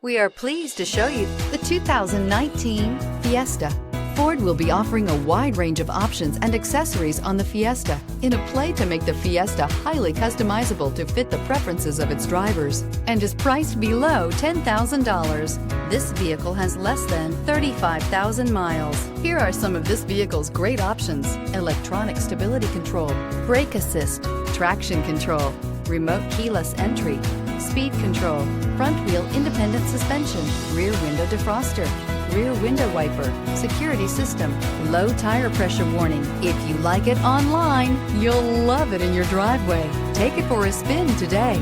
We are pleased to show you the 2019 Fiesta. Ford will be offering a wide range of options and accessories on the Fiesta in a play to make the Fiesta highly customizable to fit the preferences of its drivers, and is priced below $10,000. This vehicle has less than 35,000 miles. Here are some of this vehicle's great options: electronic stability control, brake assist, traction control, remote keyless entry, speed control, front wheel independent suspension, rear window defroster, rear window wiper, security system, low tire pressure warning. If you like it online, you'll love it in your driveway. Take it for a spin today.